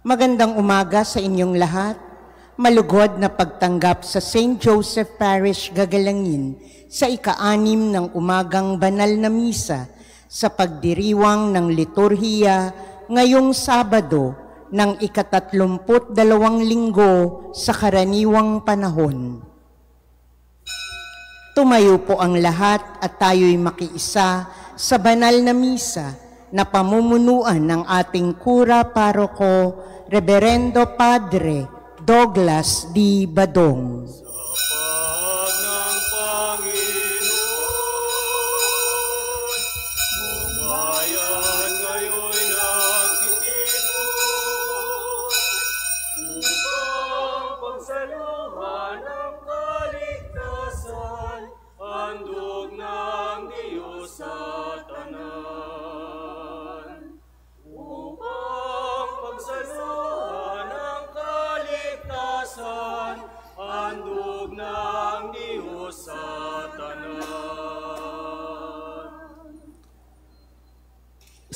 Magandang umaga sa inyong lahat. Malugod na pagtanggap sa St. Joseph Parish Gagalangin sa ika-6 ng umagang banal na misa sa pagdiriwang ng liturhiya ngayong Sabado ng ika-32 linggo sa karaniwang panahon. Tumayo po ang lahat at tayo'y makiisa sa banal na misa na pamumunuan ng ating kura paroko, Reverendo Padre Douglas D. Badong.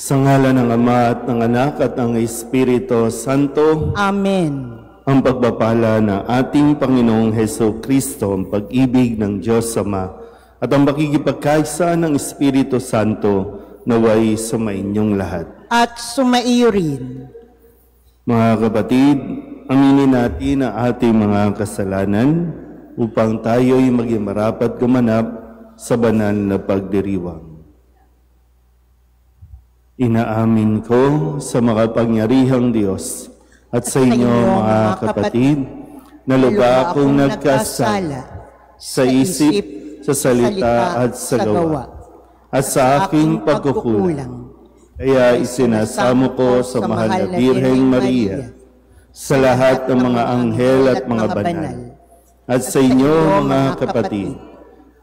Sa ngalan ng Ama at ng Anak at ng Espiritu Santo. Amen. Ang pagpapala ng ating Panginoong Heso Kristo, ang pag-ibig ng Diyos Ama, at ang pakikipagkaisa ng Espiritu Santo naway sumainyong lahat. At sumaiyo rin. Mga kapatid, aminin natin ang ating mga kasalanan upang tayo'y maging marapat gumanap sa banal na pagdiriwang. Inaamin ko sa makapangyarihang Diyos at sa inyo mga kapatid na lubha akong nagkasala sa isip, sa salita at sa gawa at sa aking pagkukulang. Kaya isinasamo ko sa mahal na Birheng Maria, sa lahat ng mga anghel at mga banal, at sa inyo mga kapatid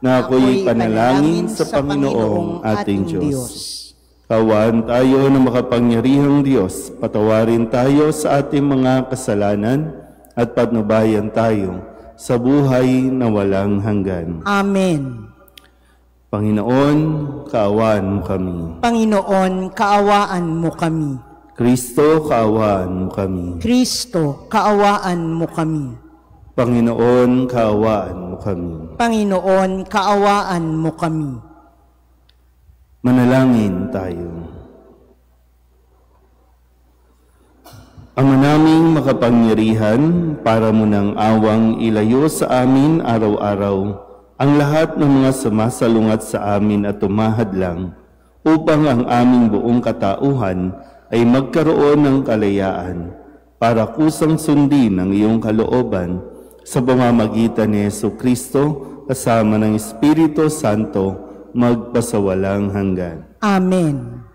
na ako'y panalangin sa Panginoong ating Diyos. Kawan tayo ng makapangyarihang Diyos, patawarin tayo sa ating mga kasalanan at patnubayan tayo sa buhay na walang hanggan. Amen. Panginoon, kaawaan mo kami. Panginoon, kaawaan mo kami. Kristo, kaawaan mo kami. Kristo, kaawaan mo kami. Panginoon, kaawaan mo kami. Panginoon, kaawaan mo kami. Manalangin tayo. Ama naming makapangyarihan, para mo ng awang ilayo sa amin araw-araw ang lahat ng mga sumasalungat sa amin at tumahadlang upang ang aming buong katauhan ay magkaroon ng kalayaan para kusang sundin ang iyong kalooban sa pamamagitan ni Jesucristo kasama ng Espiritu Santo magpasawalang hanggan. Amen.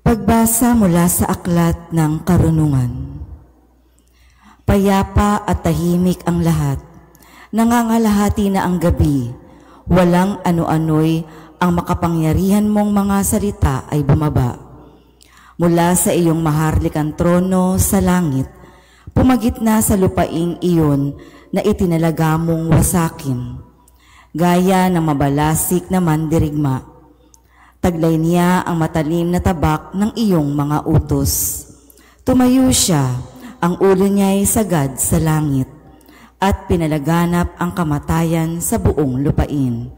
Pagbasa mula sa aklat ng Karunungan. Payapa at tahimik ang lahat. Nangangalahati na ang gabi. Walang ano-ano'y ang makapangyarihan mong mga salita ay bumaba. Mula sa iyong maharlikang trono sa langit, pumagitna sa lupaing iyon na itinalaga mong wasakin. Gaya ng mabalasik na mandirigma, taglay niya ang matalim na tabak ng iyong mga utos. Tumayo siya, ang ulo niya'y sagad sa langit, at pinalaganap ang kamatayan sa buong lupain.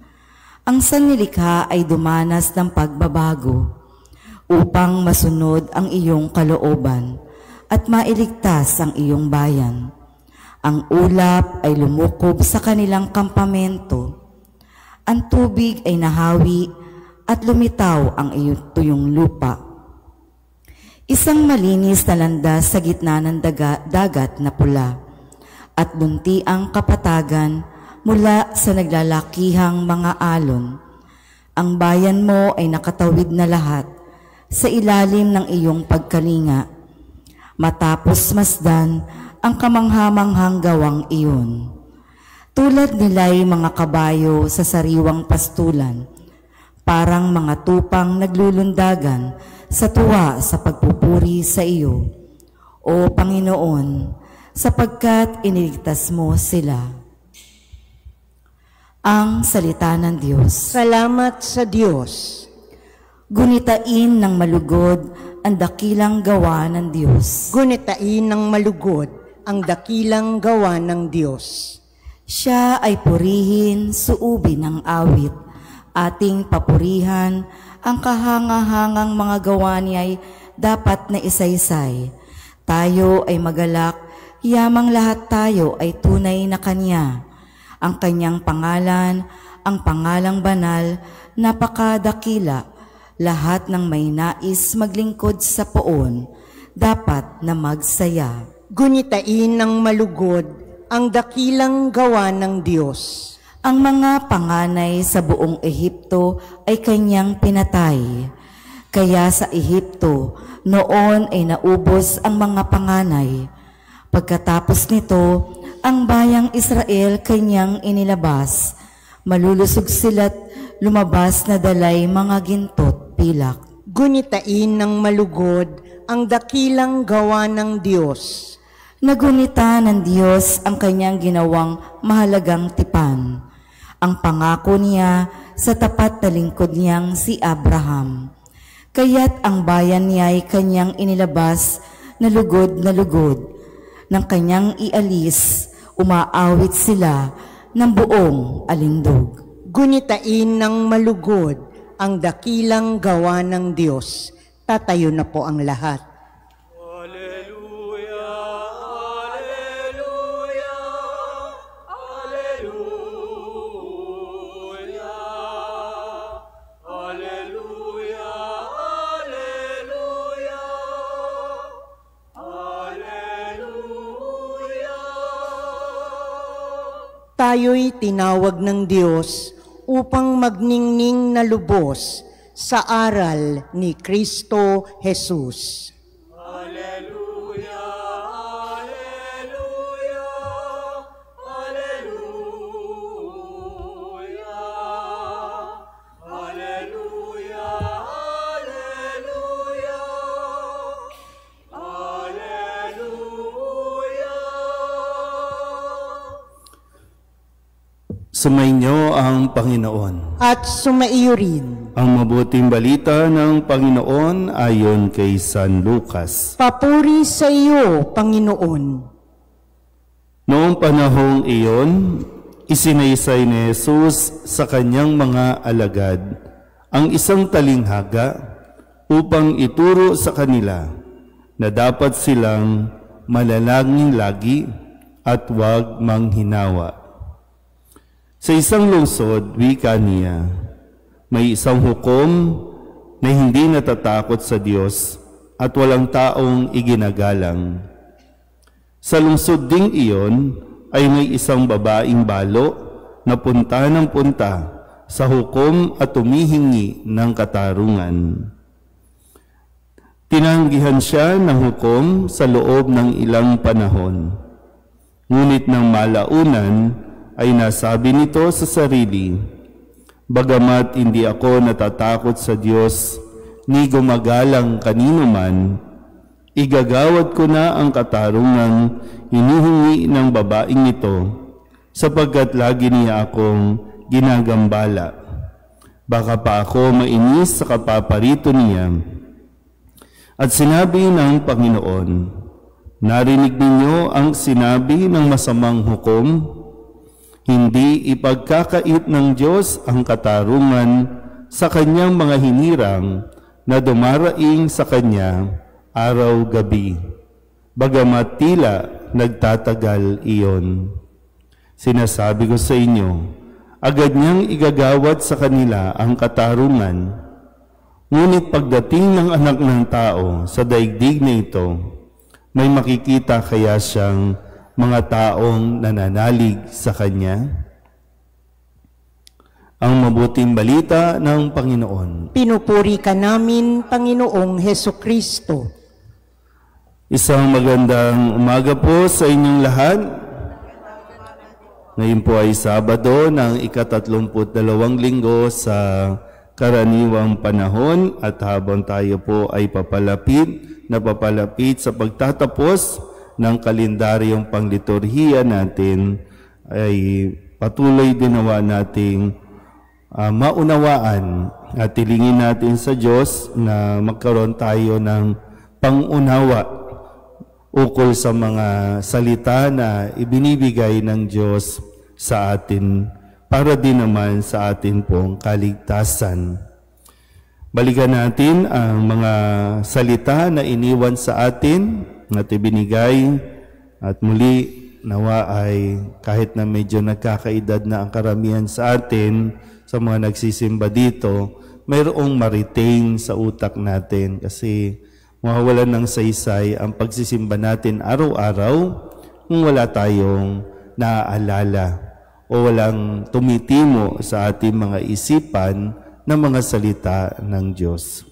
Ang sanlilikha ay dumanas ng pagbabago, upang masunod ang iyong kalooban at mailigtas ang iyong bayan. Ang ulap ay lumukob sa kanilang kampamento. Ang tubig ay nahawi at lumitaw ang iyong tuyong lupa. Isang malinis na landas sa gitna ng dagat na pula at bunti ang kapatagan mula sa naglalakihang mga alon. Ang bayan mo ay nakatawid na lahat sa ilalim ng iyong pagkalinga, matapos masdan ang kamanghamanghang gawang iyon. Tulad nila'y mga kabayo sa sariwang pastulan, parang mga tupang naglulundagan sa tuwa sa pagpupuri sa iyo, O Panginoon, sapagkat iniligtas mo sila. Ang salita ng Diyos. Salamat sa Diyos. Gunitain ng malugod ang dakilang gawa ng Diyos. Gunitain ng malugod ang dakilang gawa ng Diyos. Siya ay purihin, suubin ng awit. Ating papurihan ang kahangahangang mga gawa niya'y dapat na isaysay. Tayo ay magalak, yamang lahat tayo ay tunay na Kanya. Ang Kanyang pangalan, ang pangalang banal, napakadakila. Lahat ng may nais maglingkod sa poon, dapat na magsaya. Gunitain ng malugod ang dakilang gawa ng Diyos. Ang mga panganay sa buong Ehipto ay Kanyang pinatay. Kaya sa Ehipto, noon ay naubos ang mga panganay. Pagkatapos nito, ang bayang Israel Kanyang inilabas. Malulusog sila't lumabas na dalay mga gintot pilak. Gunitain ng malugod ang dakilang gawa ng Diyos. Nagunita ng Diyos ang Kanyang ginawang mahalagang tipan. Ang pangako niya sa tapat na lingkod niyang si Abraham. Kaya't ang bayan niya ay Kanyang inilabas na lugod. Nang Kanyang ialis, umaawit sila ng buong alindog. Gunitain ng malugod ang dakilang gawa ng Diyos. Tatayo na po ang lahat. Tayo'y tinawag ng Diyos upang magningning na lubos sa aral ni Kristo Jesus. Alleluia, alleluia, alleluia, alleluia, alleluia, alleluia. Sumainyo ang Panginoon. At sumaiyo rin. Ang mabuting balita ng Panginoon ayon kay San Lucas. Papuri sa iyo, Panginoon. Noong panahong iyon, isinaysay ni Jesus sa kanyang mga alagad ang isang talinghaga upang ituro sa kanila na dapat silang malalangin lagi at huwag manghinawa. Sa isang lungsod, wika niya, may isang hukom na hindi natatakot sa Diyos at walang taong iginagalang. Sa lungsod ding iyon ay may isang babaeng balo na punta ng punta sa hukom at tumihingi ng katarungan. Tinanggihan siya ng hukom sa loob ng ilang panahon. Ngunit ng malaunan ay nasabi nito sa sarili, bagamat hindi ako natatakot sa Diyos, ni gumagalang kanino man, igagawad ko na ang katarungang hinihingi ng babaeng ito, sapagkat lagi niya akong ginagambala. Baka pa ako mainis sa kapaparito niya. At sinabi ng Panginoon, narinig ninyo ang sinabi ng masamang hukom, hindi ipagkakait ng Diyos ang katarungan sa kanyang mga hinirang na dumaraing sa kanya araw-gabi, bagamat tila nagtatagal iyon. Sinasabi ko sa inyo, agad niyang igagawad sa kanila ang katarungan, ngunit pagdating ng Anak ng Tao sa daigdig na ito, may makikita kaya siyang mga taong nananalig sa Kanya? Ang mabuting balita ng Panginoon. Pinupuri ka namin, Panginoong Hesukristo. Isang magandang umaga po sa inyong lahat. Ngayon po ay Sabado ng ika-32 linggo sa karaniwang panahon at habang tayo po ay papalapit sa pagtatapos ng kalendaryong pangliturhiya natin, ay patuloy din nawa nating maunawaan at tilingin natin sa Diyos na magkaroon tayo ng pangunawa ukol sa mga salita na ibinibigay ng Diyos sa atin para din naman sa atin pong kaligtasan. Balikan natin ang mga salita na iniwan sa atin at ibinigay at muli nawa ay kahit na medyo nagkakaedad na ang karamihan sa atin sa mga nagsisimba dito, mayroong ma-retain sa utak natin kasi mawawalan ng saysay ang pagsisimba natin araw-araw kung wala tayong naaalala o walang tumitimo sa ating mga isipan ng mga salita ng Diyos.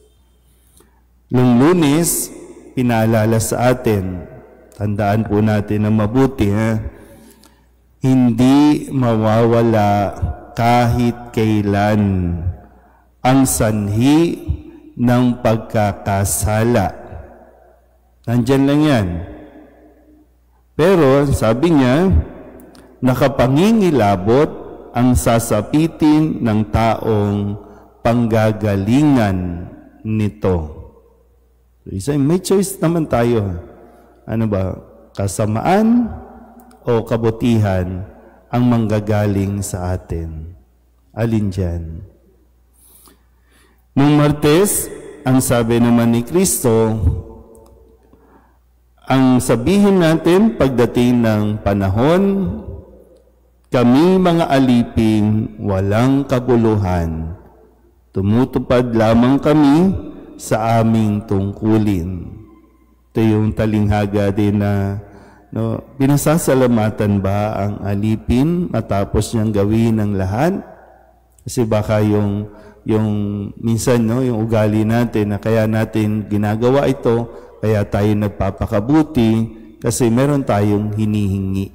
Noong Lunes, pinaalala sa atin, tandaan po natin na mabuti, hindi mawawala kahit kailan ang sanhi ng pagkakasala. Nandyan lang yan. Pero sabi niya, nakapangingilabot ang sasapitin ng taong panggagalingan nito. May choice naman tayo. Ano ba? Kasamaan o kabutihan ang manggagaling sa atin? Alin dyan? Nung Martes, ang sabi naman ni Kristo, ang sabihin natin pagdating ng panahon, kami mga aliping walang kabuluhan, tumutupad lamang kami sa aming tungkulin. Ito yung talinghaga din na pinasasalamatan ba ang alipin matapos niyang gawin ang lahat? Kasi baka yung minsan yung ugali natin na kaya natin ginagawa ito, kaya tayo nagpapakabuti kasi meron tayong hinihingi.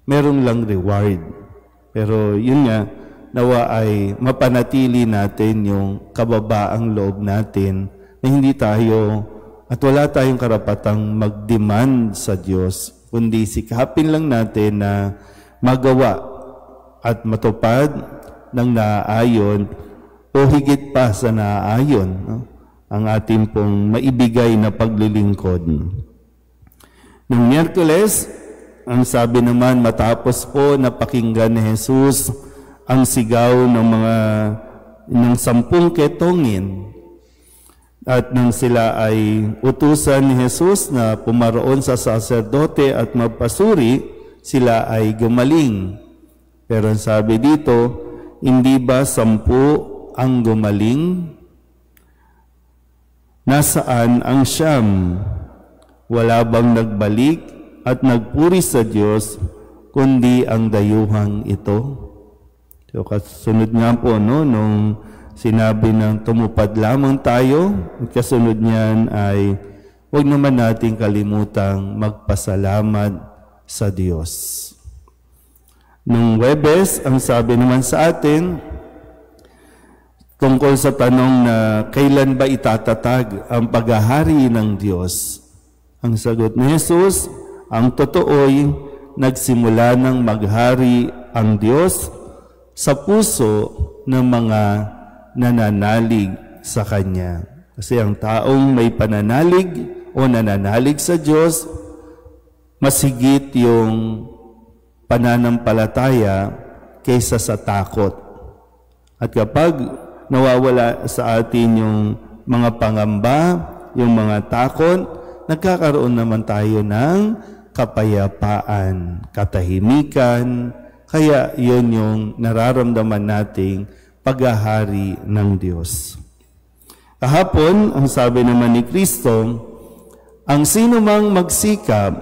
Meron lang reward. Pero yun nga, nawa ay mapanatili natin yung kababaang loob natin na hindi tayo at wala tayong karapatang mag-demand sa Diyos, kundi sikapin lang natin na magawa at matupad ng naaayon o higit pa sa naaayon ang ating pong maibigay na paglilingkod. Noong Miyerkules, ang sabi naman matapos po napakinggan ni Jesus ang sigaw ng 10 ketongin. At nang sila ay utusan ni Jesus na pumaroon sa saserdote at magpasuri, sila ay gumaling. Pero sabi dito, hindi ba 10 ang gumaling? Nasaan ang 9? Wala bang nagbalik at nagpuri sa Diyos, kundi ang dayuhang ito? So, kasunod nga po, nung sinabi ng tumupad lamang tayo, kasunod niyan ay huwag naman natin kalimutang magpasalamat sa Diyos. Nung Huwebes, ang sabi naman sa atin, tungkol sa tanong na kailan ba itatatag ang paghahari ng Diyos? Ang sagot ni Jesus, ang totoo'y nagsimula ng maghari ang Diyos sa puso ng mga nananalig sa Kanya. Kasi ang taong may pananalig o nananalig sa Diyos, masigit yung pananampalataya kaysa sa takot. At kapag nawawala sa atin yung mga pangamba, yung mga takot, nagkakaroon naman tayo ng kapayapaan, katahimikan, kaya yun yung nararamdaman nating paghahari ng Diyos. Kahapon, ang sabi naman ni Kristo, ang sino mang magsikap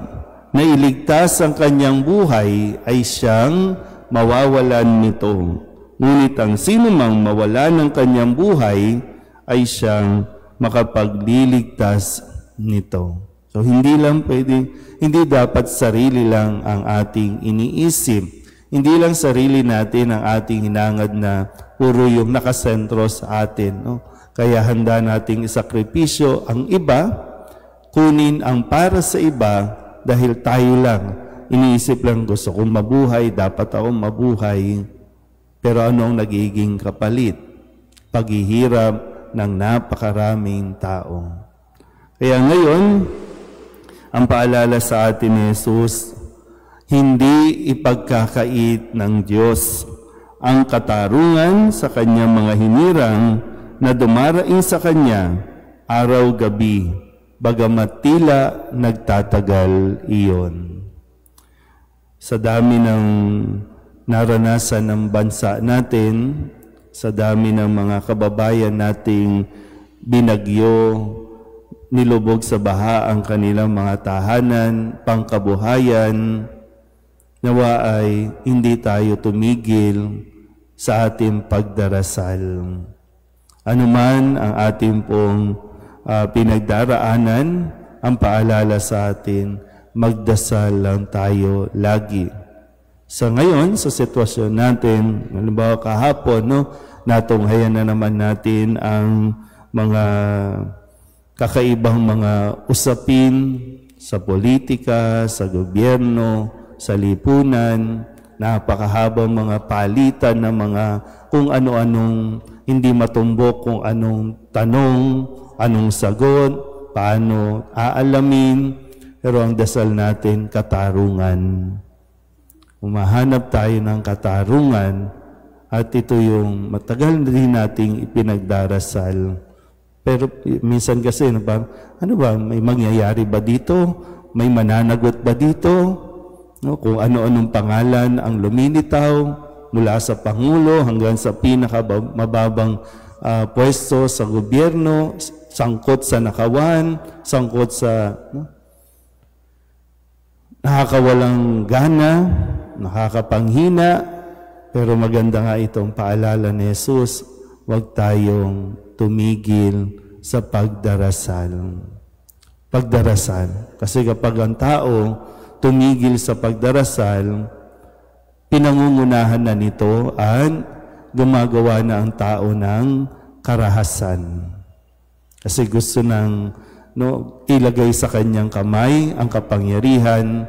na iligtas ang kanyang buhay ay siyang mawawalan nito. Ngunit ang sino mang mawala ng kanyang buhay ay siyang makapagliligtas nito. So hindi dapat sarili lang ang ating iniisip. Hindi lang sarili natin ang ating hinangad na puro yung nakasentro sa atin. No? Kaya handa nating isakripisyo ang iba, kunin ang para sa iba dahil tayo lang. Iniisip lang, gusto kong mabuhay, dapat akong mabuhay. Pero ano ang nagiging kapalit? Paghihirap ng napakaraming tao. Kaya ngayon, ang paalala sa atin ni Jesus, hindi ipagkakait ng Diyos ang katarungan sa kanyang mga hinirang na dumaraing sa kanya araw-gabi, bagamat tila nagtatagal iyon. Sa dami ng naranasan ng bansa natin, sa dami ng mga kababayan nating binagyo, nilubog sa baha ang kanilang mga tahanan, pangkabuhayan, nawa ay hindi tayo tumigil sa ating pagdarasal. Ano man ang ating pong pinagdaraanan, ang paalala sa atin, magdasal lang tayo lagi. Sa ngayon, sa sitwasyon natin, halimbawa kahapon, no, natunghayan na naman natin ang mga kakaibang mga usapin sa politika, sa gobyerno, sa lipunan, napakahabang mga palitan ng mga kung ano-anong hindi matumbok, kung anong tanong, anong sagot, paano aalamin, pero ang dasal natin, katarungan. Umahanap tayo ng katarungan at ito yung matagal din nating ipinagdarasal. Pero minsan kasi, ano ba, may mangyayari ba dito? May mananagot ba dito? No, kung ano-anong pangalan ang lumilitaw mula sa Pangulo hanggang sa pinakamababang pwesto sa gobyerno, sangkot sa nakawan, sangkot sa nakakawalang gana, nakakapanghina, pero maganda nga itong paalala ni Jesus, huwag tayong tumigil sa pagdarasal. Pagdarasal. Kasi kapag ang tao tumigil sa pagdarasal, pinangungunahan na nito at gumagawa na ang tao ng karahasan. Kasi gusto nang ilagay sa kanyang kamay ang kapangyarihan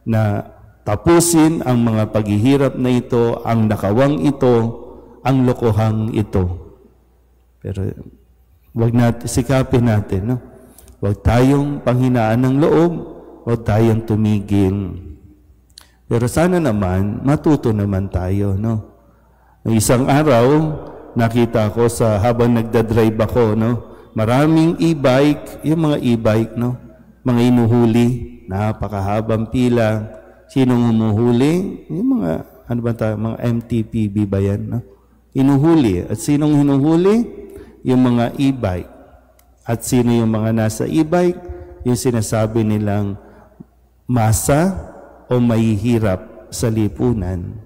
na tapusin ang mga paghihirap na ito, ang nakawang ito, ang lokohang ito. Pero wag natin, sikapin natin, no? Wag tayong panghinaan ng loob, wag tayong tumigil. Pero sana naman, matuto naman tayo, no? Isang araw, nakita ko habang nagdadrive ako, no? Maraming e-bike, yung mga e-bike, no? Mga inuhuli, napakahabang pila. Sinong humuhuli? Yung mga, mga MTPB ba yan, no? Inuhuli. At sinong hinuhuli? Yung mga e-bike. At sino yung mga nasa e-bike? Yung sinasabi nilang masa o mahihirap sa lipunan.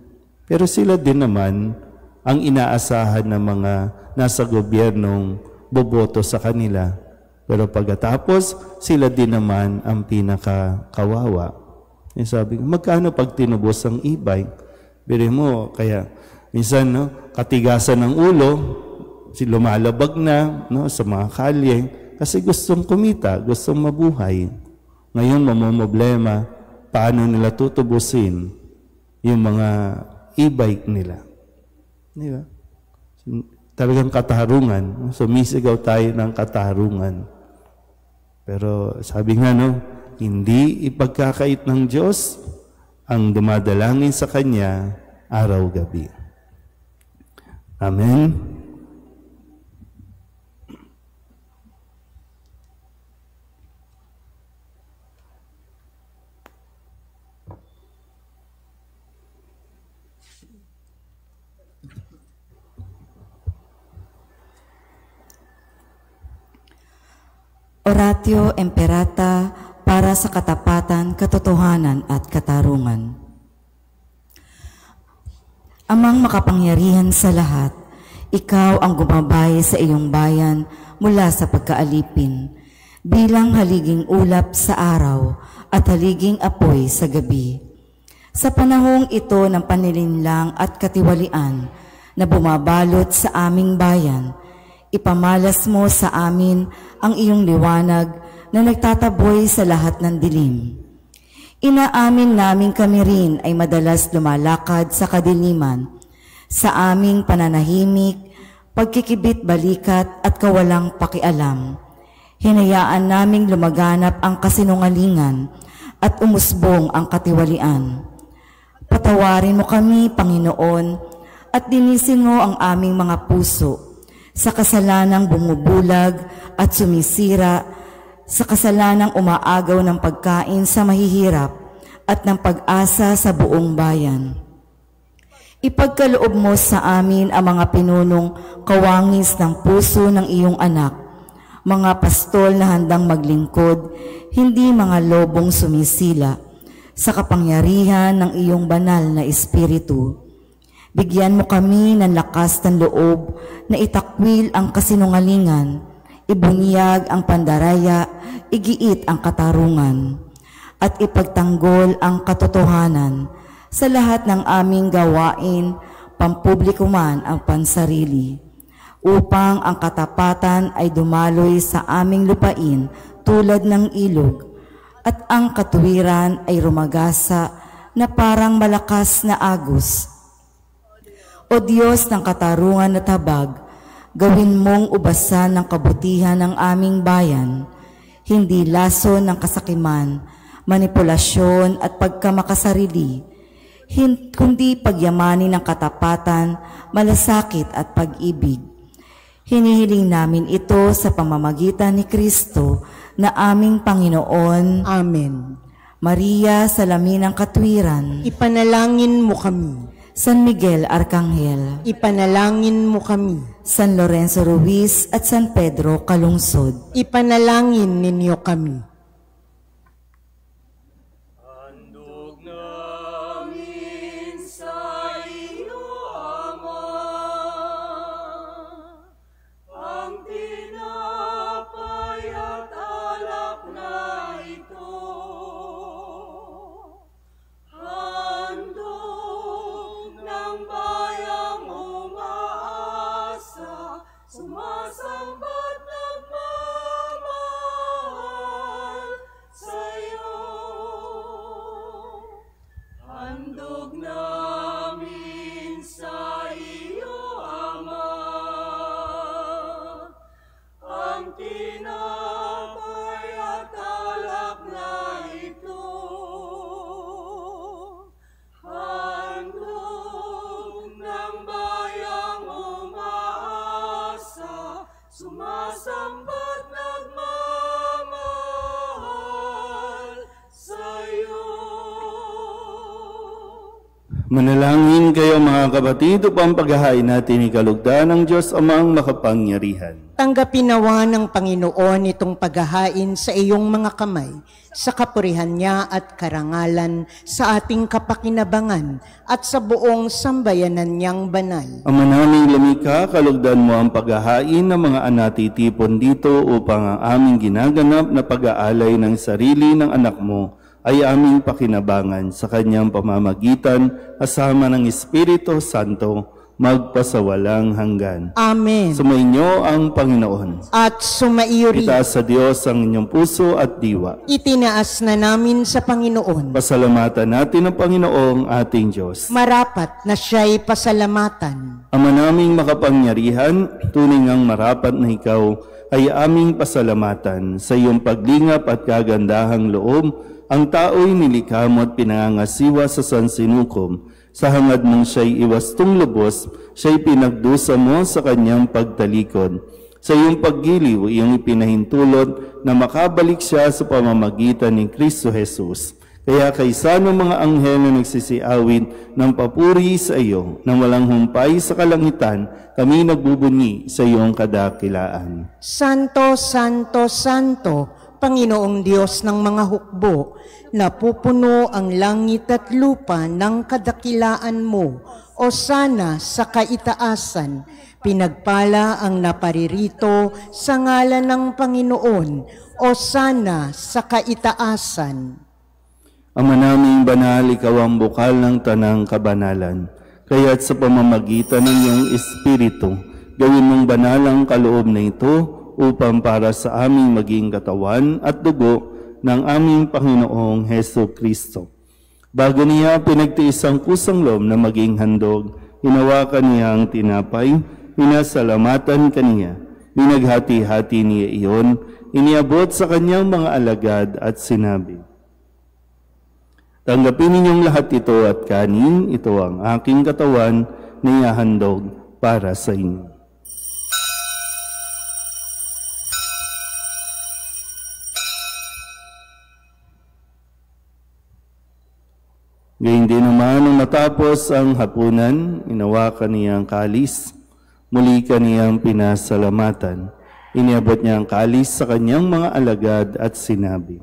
Pero sila din naman ang inaasahan ng mga nasa gobyernong boboto sa kanila. Pero pagkatapos, sila din naman ang pinakakawawa. Yung sabi ko, magkano pag tinubos ang e-bike? Biri mo, kaya minsan, no, katigasan ng ulo, lumalabag na, no, sa mga kalye, kasi gustong kumita, gustong mabuhay. Ngayon, mamomblema, paano nila tutubusin yung mga e-bike nila. Di ba? Talagang katarungan. Sumisigaw tayo ng katarungan. Pero sabi nga, no, hindi ipagkakait ng Diyos ang dumadalangin sa Kanya araw-gabi. Amen? Oratio Imperata para sa katapatan, katotohanan at katarungan. Amang makapangyarihan sa lahat, ikaw ang gumabay sa iyong bayan mula sa pagkaalipin, bilang haliging ulap sa araw at haliging apoy sa gabi. Sa panahong ito ng panlilinlang at katiwalian na bumabalot sa aming bayan, ipamalas mo sa amin ang iyong liwanag na nagtataboy sa lahat ng dilim. Inaamin namin kami rin ay madalas lumalakad sa kadiliman, sa aming pananahimik, pagkikibit-balikat at kawalang pakialam. Hinayaan naming lumaganap ang kasinungalingan at umusbong ang katiwalian. Patawarin mo kami, Panginoon, at linisin mo ang aming mga puso sa kasalanang bumubulag at sumisira, sa kasalanang umaagaw ng pagkain sa mahihirap at ng pag-asa sa buong bayan. Ipagkaloob mo sa amin ang mga pinunong kawangis ng puso ng iyong anak, mga pastol na handang maglingkod, hindi mga lobong sumisila, sa kapangyarihan ng iyong banal na espiritu. Bigyan mo kami ng lakas ng loob na itakwil ang kasinungalingan, ibunyag ang pandaraya, igiit ang katarungan, at ipagtanggol ang katotohanan sa lahat ng aming gawain, pampubliko man ang pansarili, upang ang katapatan ay dumaloy sa aming lupain tulad ng ilog, at ang katuwiran ay rumagasa na parang malakas na agos. O Diyos ng katarungan at habag, gawin mong ubasan ng kabutihan ng aming bayan, hindi laso ng kasakiman, manipulasyon at pagkamakasarili, kundi pagyamanin ng katapatan, malasakit at pag-ibig. Hinihiling namin ito sa pamamagitan ni Kristo na aming Panginoon. Amen. Maria, salamin ng katwiran, Ipanalangin mo kami. San Miguel Arcangel, Ipanalangin mo kami. San Lorenzo Ruiz at San Pedro Calungsod, Ipanalangin ninyo kami. Handog namin sa iyo, Ama, ang tinapay at alak na ito. Handog ng bayang umaasa, sumasambat nagmamahal sa'yo. Handog namin sa iyo, Ama, ang tinapay at alak na ito. Handog ng bayang umaasa, sumasambat nagmamahal sa'yo. Manalangin kayo mga kapatid upang paghahain natin ikalugdan ng Diyos Amang makapangyarihan. Tanggapin nawa ng Panginoon itong paghahain sa iyong mga kamay, sa kapurihan niya at karangalan, sa ating kapakinabangan at sa buong sambayanan niyang banal. Ama naming lumikha, kalugdan mo ang paghahain ng mga anatitipon dito upang ang aming ginaganap na pag-aalay ng sarili ng anak mo ay aming pakinabangan sa kanyang pamamagitan kasama ng Espiritu Santo magpasawalang hanggan. Amen. Sumainyo ang Panginoon. At sumaiyo rin. Itaas sa Diyos ang inyong puso at diwa. Itinaas na namin sa Panginoon. Pasalamatan natin ang Panginoong ating Diyos. Marapat na siya'y pasalamatan. Ama naming makapangyarihan, tunay ngang marapat na ikaw ay aming pasalamatan sa iyong paglingap at kagandahang loob. Ang tao'y nilikha mo at pinangangasiwa sa sansinukom. Sa hangad mong siya'y iwastong lubos, siya'y pinagdusa mo sa kanyang pagtalikod. Sa iyong paggiliw, iyong ipinahintulot na makabalik siya sa pamamagitan ni Kristo Jesus. Kaya kaysa ng mga anghel na nagsisiawit ng papuri sa iyo, nang walang humpay sa kalangitan, kami nagbubunyi sa iyong kadakilaan. Santo, Santo, Santo, Panginoong Diyos ng mga hukbo, napupuno ang langit at lupa ng kadakilaan mo, o sana sa kaitaasan, pinagpala ang naparirito sa ngalan ng Panginoon, o sana sa kaitaasan. Ama naming banal, ikaw ang bukal ng tanang kabanalan. Kaya't sa pamamagitan ng iyong Espiritu, gawin mong banal ang kaloob na ito upang para sa aming maging katawan at dugo ng aming Panginoong Heso Kristo. Bago niya pinagtiis ang kusang loob na maging handog, hinawakan niya ang tinapay, pinasalamatan kaniya, binaghati-hati niya iyon, iniabot sa kanyang mga alagad at sinabi, "Tanggapin ninyong lahat ito at kanin, ito ang aking katawan na ihahandog para sa inyo." Gayun din naman, nung matapos ang hapunan, inawakan niya ang kalis, muli kaniyang pinasalamatan. Iniabot niya ang kalis sa kanyang mga alagad at sinabi,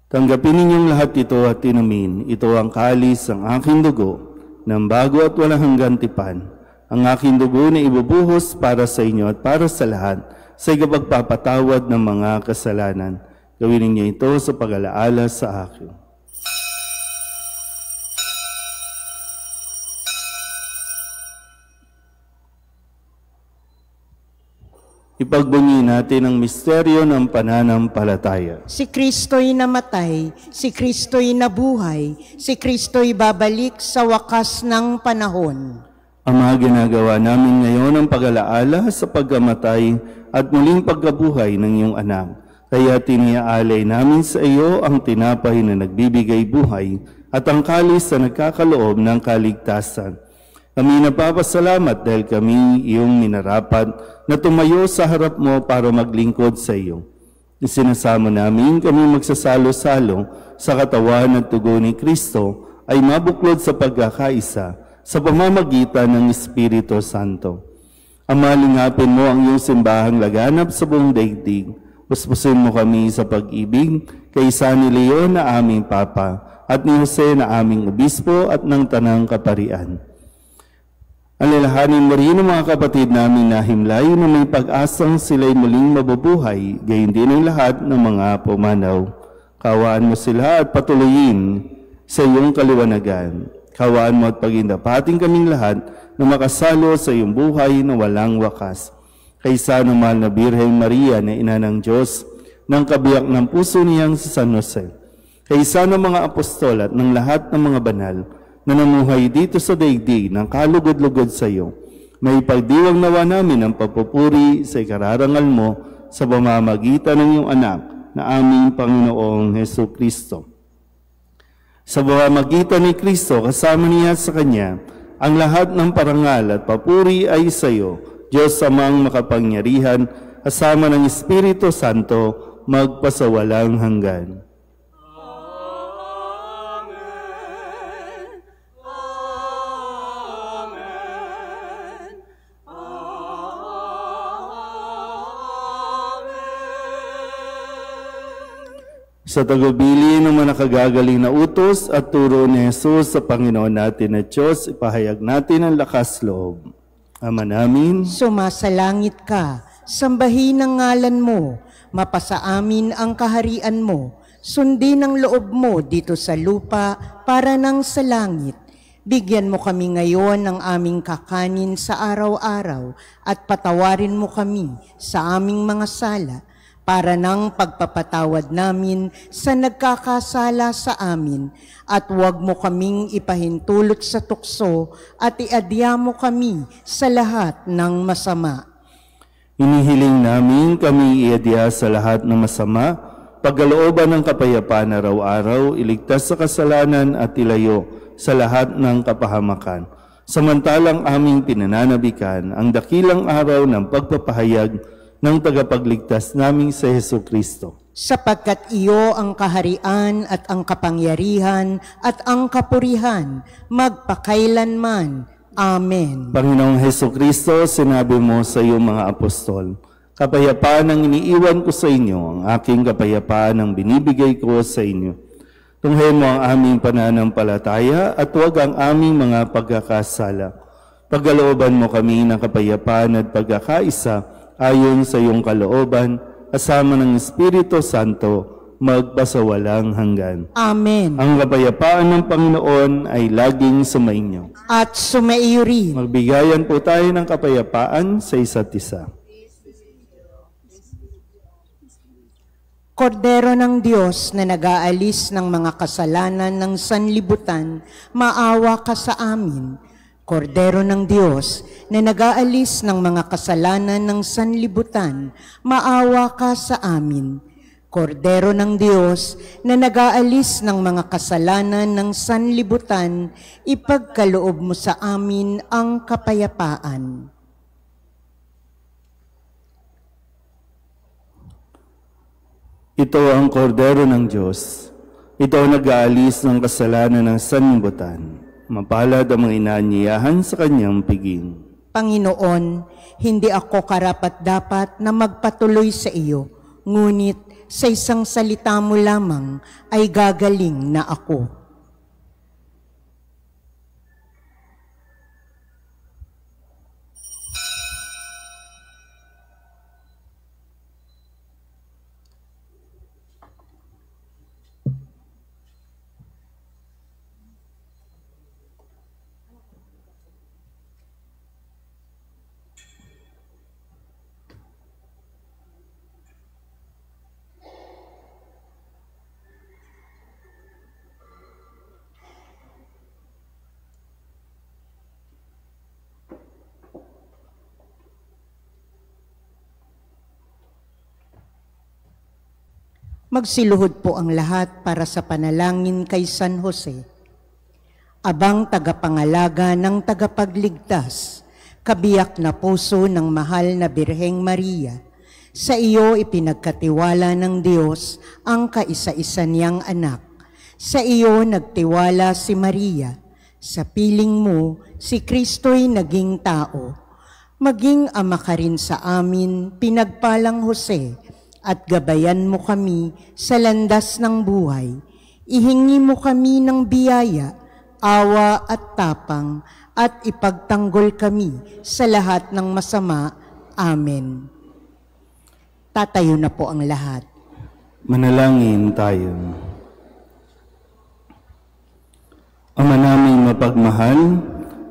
"Tanggapin ninyong lahat ito at inumin. Ito ang kalis ng aking dugo, ng bago at walang hanggang tipan. Ang aking dugo na ibubuhos para sa inyo at para sa lahat, sa ikapagpapatawad ng mga kasalanan. Gawin ninyo ito sa pag-alaala sa akin." Ipagbunyi natin ang misteryo ng pananampalataya. Si Kristo'y namatay, si Kristo'y nabuhay, si Kristo'y babalik sa wakas ng panahon. Ama, ginagawa namin ngayon ang pag-alaala sa pagkamatay at muling pagkabuhay ng iyong anak. Kaya tiniaalay namin sa iyo ang tinapay na nagbibigay buhay at ang kalis na nagkakaloob ng kaligtasan. Kami napapasalamat dahil kami iyong minarapat na tumayo sa harap mo para maglingkod sa iyo. Isinasama namin kami magsasalo-salo sa katawan at dugo ni Kristo ay mabuklod sa pagkakaisa sa pamamagitan ng Espiritu Santo. Ama, lingapin mo ang iyong simbahang laganap sa buong daigdig. Puspusin mo kami sa pag-ibig kay San Leon na aming Papa at ni Jose na aming Obispo at ng Tanang Kaparian. Alalahanin mo rin ang mga kapatid namin na himlay na may pag-asang sila'y muling mabubuhay, gayon din ang lahat ng mga pumanaw. Kawaan mo sila at patuloyin sa iyong kaliwanagan. Kawaan mo at pagindapating kaming lahat na makasalo sa iyong buhay na walang wakas. Kaysa ng mahal na Birheng Maria na ina ng Diyos, ng kabiyak ng puso niyang sa San Jose. Kaysa ng mga apostol at ng lahat ng mga banal, na namuhay dito sa daigdig ng kalugod-lugod sa iyo, may pagdiwang nawa namin ang pagpupuri sa ikararangal mo sa pamamagitan ng iyong anak na aming Panginoong Heso Kristo. Sa pamamagitan ni Kristo, kasama niya sa Kanya, ang lahat ng parangal at papuri ay sa iyo, Diyos amang makapangyarihan, kasama ng Espiritu Santo, magpasawalang hanggan. Sa tagubili ng mga nakagagaling na utos at turo ni Jesus sa Panginoon natin na Diyos, ipahayag natin ang lakas loob. Ama namin, sumasalangit ka, sambahin ang ngalan mo, mapasa amin ang kaharian mo, sundin ang loob mo dito sa lupa para nang sa langit. Bigyan mo kami ngayon ng aming kakanin sa araw-araw at patawarin mo kami sa aming mga sala, para ng pagpapatawad namin sa nagkakasala sa amin, at huwag mo kaming ipahintulot sa tukso at iadya mo kami sa lahat ng masama. Inihiling namin kami iadya sa lahat ng masama, pagkalooban ng kapayapaan araw-araw, iligtas sa kasalanan at ilayo sa lahat ng kapahamakan. Samantalang aming pinananabikan ang dakilang araw ng pagpapahayag ng tagapagligtas naming sa Heso Kristo. Sapagkat iyo ang kaharian at ang kapangyarihan at ang kapurihan, magpakailanman. Amen. Panginoong Heso Kristo, sinabi mo sa iyong mga apostol, kapayapaan ang iniiwan ko sa inyo, ang aking kapayapaan ang binibigay ko sa inyo. Tunghayin mo ang aming pananampalataya at huwag ang aming mga pagkakasala. Pagkalooban mo kami ng kapayapaan at pagkakaisa, ayon sa iyong kalooban, kasama ng Espiritu Santo, magpasawalang hanggan. Amen. Ang kapayapaan ng Panginoon ay laging sumainyo. At sumaiyo rin. Magbigayan po tayo ng kapayapaan sa isa't isa. Kordero ng Diyos na nag-aalis ng mga kasalanan ng sanlibutan, maawa ka sa amin. Kordero ng Diyos na nag-aalis ng mga kasalanan ng sanlibutan, maawa ka sa amin. Kordero ng Diyos na nag-aalis ng mga kasalanan ng sanlibutan, ipagkaloob mo sa amin ang kapayapaan. Ito ang kordero ng Diyos. Ito ang nag-aalis ng kasalanan ng sanlibutan. Mapalad ang mga inaanyayahan sa kanyang piging. Panginoon, hindi ako karapat-dapat na magpatuloy sa iyo, ngunit sa isang salita mo lamang ay gagaling na ako. Magsiluhod po ang lahat para sa panalangin kay San Jose. Abang tagapangalaga ng tagapagligtas, kabiyak na puso ng mahal na Birheng Maria, sa iyo ipinagkatiwala ng Diyos ang kaisa-isa niyang anak. Sa iyo nagtiwala si Maria, sa piling mo si Kristo'y naging tao. Maging ama ka rin sa amin, pinagpalang Jose, at gabayan mo kami sa landas ng buhay. Ihingi mo kami ng biyaya, awa at tapang, at ipagtanggol kami sa lahat ng masama. Amen. Tatayo na po ang lahat. Manalangin tayo. Ama naming mapagmahal,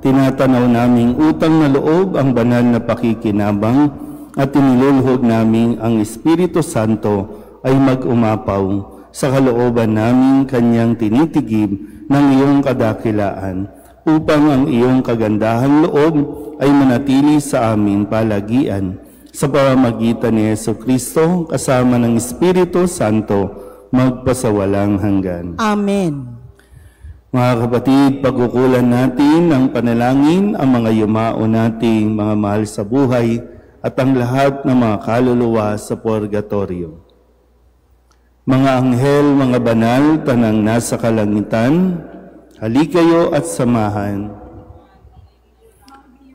tinatanaw naming utang na loob ang banal na pakikinabang at tiniluluhog namin ang Espiritu Santo ay mag-umapaw sa kalooban namin kanyang tinitigib ng iyong kadakilaan upang ang iyong kagandahan loob ay manatili sa amin palagian sa pamamagitan ni Jesucristo kasama ng Espiritu Santo magpasawalang hanggan. Amen. Mga kapatid, pagkukulan natin ng panalangin ang mga yumao nating mga mahal sa buhay at ang lahat ng mga kaluluwa sa purgatorio. Mga anghel, mga banal, tanang nasa kalangitan, halikayo at samahan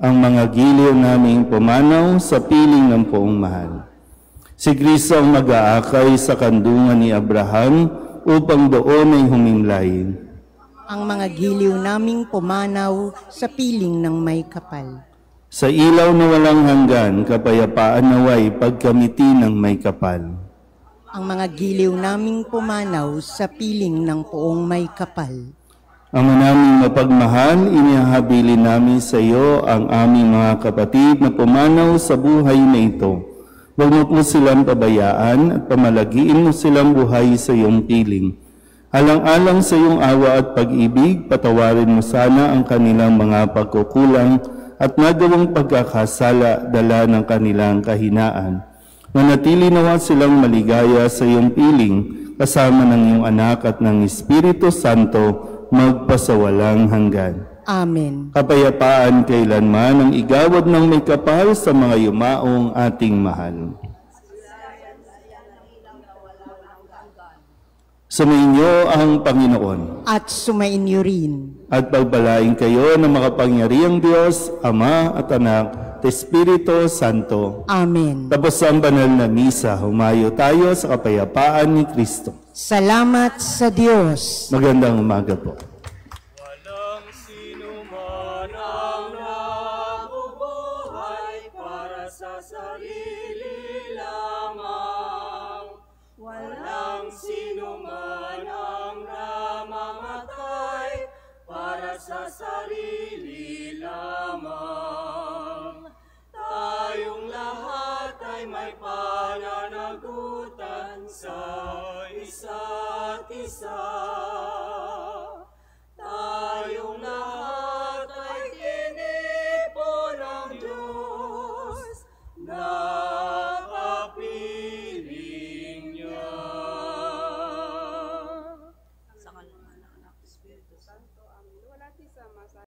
ang mga giliw naming pumanaw sa piling ng poong mahal. Si Kristo ang mag-aakay sa kandungan ni Abraham upang doon ay humimlay. Ang mga giliw naming pumanaw sa piling ng may kapal. Sa ilaw na walang hanggan, kapayapaan naway pagkamiti ng may kapal. Ang mga giliw naming pumanaw sa piling ng poong may kapal. Ama naming mapagmahal, inihabilin namin sa iyo ang aming mga kapatid na pumanaw sa buhay na ito. Huwag mo po silang pabayaan at pamalagiin mo silang buhay sa iyong piling. Alang-alang sa iyong awa at pag-ibig, patawarin mo sana ang kanilang mga pagkukulang at nagawang pagkakasala dala ng kanilang kahinaan. Manatili nawa silang maligaya sa iyong piling, kasama ng iyong anak at ng Espiritu Santo, magpasawalang hanggan. Amen. Kapayapaan kailanman ang igawad ng may kapal sa mga yumaong ating mahal. Sumainyo ang Panginoon. At sumainyo rin. At pagpalain kayo ng makapangyarihang Diyos, Ama at Anak, at Espiritu Santo. Amen. Tapos ang banal na misa, humayo tayo sa kapayapaan ni Kristo. Salamat sa Diyos. Magandang umaga po. Walang sino man ang nabubuhay para sa sarili lamang. Walang sino pananagutan sa isa't isa.